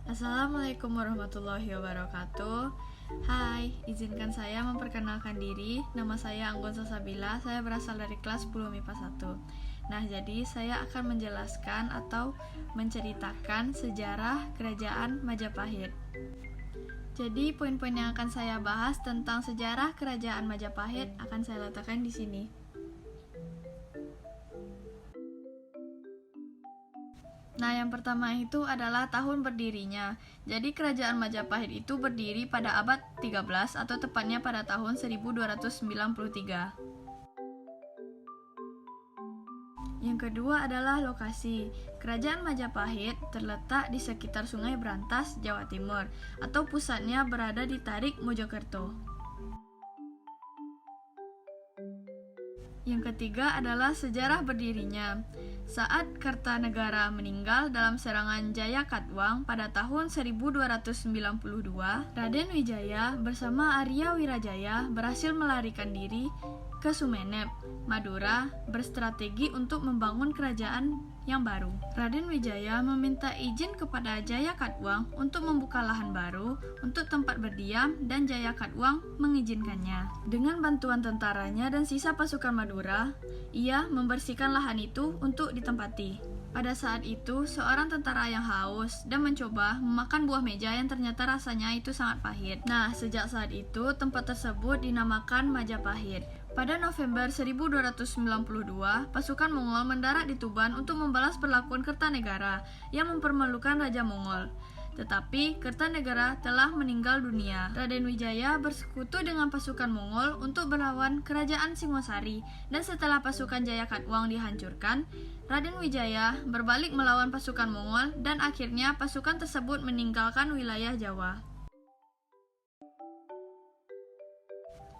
Assalamualaikum warahmatullahi wabarakatuh. Hai, izinkan saya memperkenalkan diri. Nama saya Anggun Sasabila. Saya berasal dari kelas 10 MIPA 1. Nah, jadi saya akan menjelaskan atau menceritakan sejarah Kerajaan Majapahit. Jadi, poin-poin yang akan saya bahas tentang sejarah Kerajaan Majapahit akan saya letakkan di sini. Nah, yang pertama itu adalah tahun berdirinya. Jadi, Kerajaan Majapahit itu berdiri pada abad 13 atau tepatnya pada tahun 1293. Yang kedua adalah lokasi. Kerajaan Majapahit terletak di sekitar Sungai Brantas, Jawa Timur, atau pusatnya berada di Tarik, Mojokerto. Yang ketiga adalah sejarah berdirinya. Saat Kertanegara meninggal dalam serangan Jayakatwang pada tahun 1292, Raden Wijaya bersama Arya Wirajaya berhasil melarikan diri ke Sumenep, Madura, berstrategi untuk membangun kerajaan yang baru. Raden Wijaya meminta izin kepada Jayakatwang untuk membuka lahan baru untuk tempat berdiam dan Jayakatwang mengizinkannya. Dengan bantuan tentaranya dan sisa pasukan Madura, ia membersihkan lahan itu untuk ditempati. Pada saat itu, seorang tentara yang haus dan mencoba memakan buah meja yang ternyata rasanya itu sangat pahit. Nah, sejak saat itu, tempat tersebut dinamakan Majapahit. Pada November 1292, pasukan Mongol mendarat di Tuban untuk membalas perlakuan Kertanegara yang mempermalukan Raja Mongol. Tetapi Kertanegara telah meninggal dunia. Raden Wijaya bersekutu dengan pasukan Mongol untuk melawan kerajaan Singosari, dan setelah pasukan Jayakatwang dihancurkan, Raden Wijaya berbalik melawan pasukan Mongol dan akhirnya pasukan tersebut meninggalkan wilayah Jawa.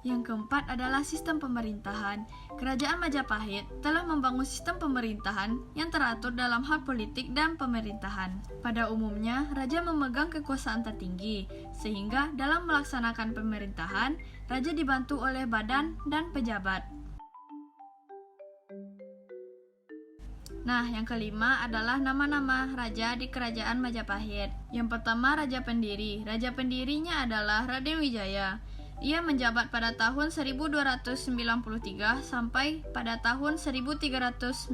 Yang keempat adalah sistem pemerintahan. Kerajaan Majapahit telah membangun sistem pemerintahan yang teratur dalam hal politik dan pemerintahan. Pada umumnya, raja memegang kekuasaan tertinggi, sehingga dalam melaksanakan pemerintahan, raja dibantu oleh badan dan pejabat. Nah, yang kelima adalah nama-nama raja di Kerajaan Majapahit. Yang pertama, Raja Pendiri. Raja pendirinya adalah Raden Wijaya. Ia menjabat pada tahun 1293 sampai pada tahun 1309.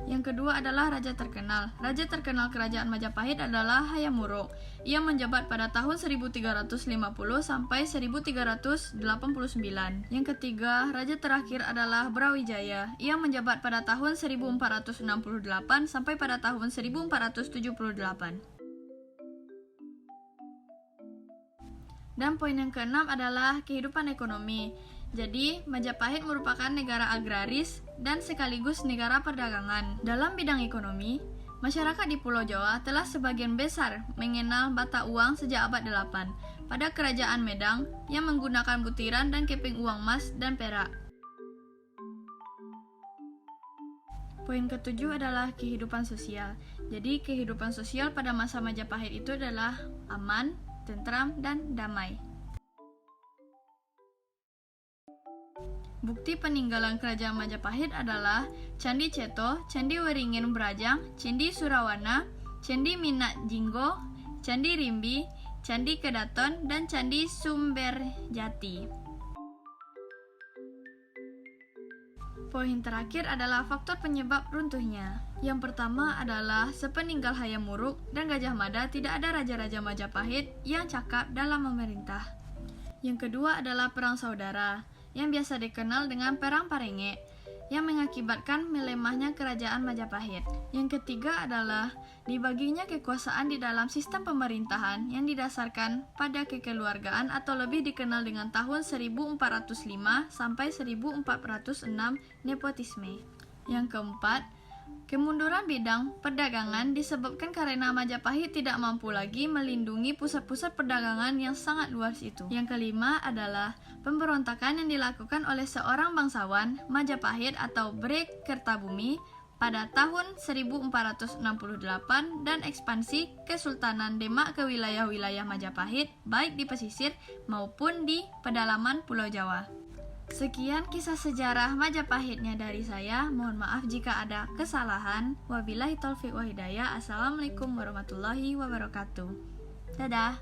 Yang kedua adalah Raja Terkenal. Raja terkenal Kerajaan Majapahit adalah Hayam Wuruk. Ia menjabat pada tahun 1350 sampai 1389. Yang ketiga, raja terakhir adalah Brawijaya. Ia menjabat pada tahun 1468 sampai pada tahun 1478. Dan poin yang keenam adalah kehidupan ekonomi. Jadi, Majapahit merupakan negara agraris dan sekaligus negara perdagangan. Dalam bidang ekonomi, masyarakat di Pulau Jawa telah sebagian besar mengenal mata uang sejak abad 8 pada Kerajaan Medang yang menggunakan butiran dan keping uang emas dan perak. Poin ketujuh adalah kehidupan sosial. Jadi, kehidupan sosial pada masa Majapahit itu adalah aman, tentram, dan damai. Bukti peninggalan Kerajaan Majapahit adalah Candi Ceto, Candi Waringin Brajang, Candi Surawana, Candi Minak Jinggo, Candi Rimbi, Candi Kedaton, dan Candi Sumberjati. Poin terakhir adalah faktor penyebab runtuhnya. Yang pertama adalah sepeninggal Hayam Wuruk dan Gajah Mada tidak ada raja-raja Majapahit yang cakap dalam memerintah. Yang kedua adalah perang saudara yang biasa dikenal dengan Perang Parenge yang mengakibatkan melemahnya Kerajaan Majapahit. Yang ketiga adalah dibaginya kekuasaan di dalam sistem pemerintahan yang didasarkan pada kekeluargaan atau lebih dikenal dengan tahun 1405 sampai 1406 nepotisme. Yang keempat, kemunduran bidang perdagangan disebabkan karena Majapahit tidak mampu lagi melindungi pusat-pusat perdagangan yang sangat luas itu. Yang kelima adalah pemberontakan yang dilakukan oleh seorang bangsawan Majapahit atau Brek Kertabumi pada tahun 1468 dan ekspansi Kesultanan Demak ke wilayah-wilayah Majapahit baik di pesisir maupun di pedalaman Pulau Jawa. Sekian kisah sejarah Majapahitnya dari saya. Mohon maaf jika ada kesalahan. Wabillahi taufiq wa hidayah. Assalamualaikum warahmatullahi wabarakatuh. Dadah!